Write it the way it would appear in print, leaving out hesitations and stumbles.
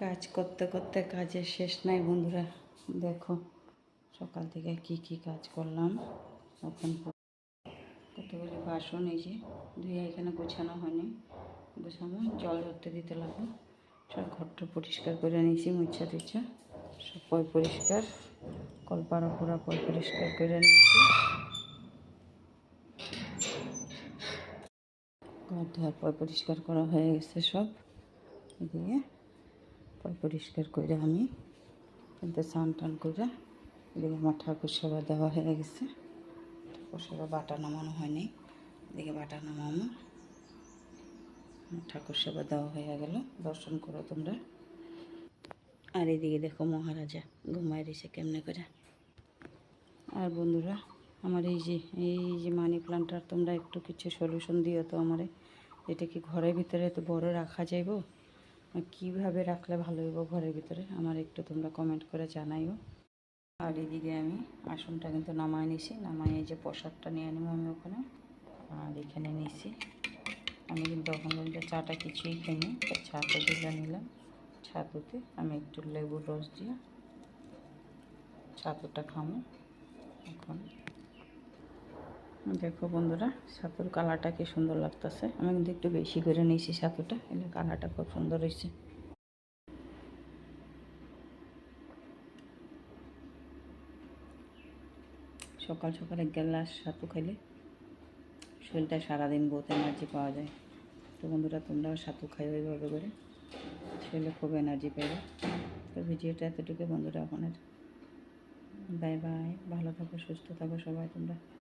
কাজ করতে করতে কাজের শেষ নাই বন্ধুরা। দেখো সকাল থেকে কি কি কাজ করলাম। এখন কতগুলি বাসন এই যে ধুয়ে এখানে গোছানো হয়নি, গোছানো জল ধরতে দিতে লাগলো। সব ঘরটা পরিষ্কার করে নিয়েছি, মুছা টুচ্ছা সব পরিষ্কার, কলপাড়া পুরা পরিষ্কার করে নিয়েছি। ঘর ধোয়ার পরিষ্কার করা হয়ে গেছে সব। এদিকে পরিষ্কার করে আমি কিন্তু স্নান টান করে এদিকে আমার ঠাকুর সেবা দেওয়া হয়ে গেছে। ঠাকুর সেবা বাটা নামানো হয়নি, এদিকে বাটা নামানো, ঠাকুর সেবা দেওয়া হয়ে গেল। দর্শন করো তোমরা। আর এদিকে দেখো মহারাজা ঘুমায় রয়েছে কেমনে করে। আর বন্ধুরা আমার এই যে মানি প্লান্টটার তোমরা একটু কিছু সলিউশন দিও তো আমারে। এটা কি ঘরের ভিতরে তো বড় রাখা যাইব? কীভাবে রাখলে ভালো হইব ঘরের ভিতরে আমার একটু তোমরা কমেন্ট করে জানাইও। আর এদিকে আমি আসনটা কিন্তু নামায় নিছি, নামাই এই যে প্রসাদটা নিয়ে নিব আমি ওখানে। আর এখানে নিছি আমি কিন্তু ওখানে চাটা কিছুই খাইনি, ছাতু দিলে নিলাম। ছাতুতে আমি একটু লেবুর রস দিয়ে ছাতুটা খাবো এখন। দেখো বন্ধুরা ছাতুর কালারটা কি সুন্দর লাগতেছে। আমি কিন্তু একটু বেশি করে নিয়েছি ছাতুটা, এলে কালারটা খুব সুন্দর হয়েছে। সকাল সকাল এক গ্লাস ছাতু খাইলে শরীরটা সারাদিন বহুত এনার্জি পাওয়া যায়। তো বন্ধুরা তোমরাও ছাতু খাই ওইভাবে করে, শরীরে খুব এনার্জি পাবে। তো ভিডিওটা এতটুকু বন্ধুরা, আপনার বাই বাই, ভালো থাকো সুস্থ থাকো সবাই তোমরা।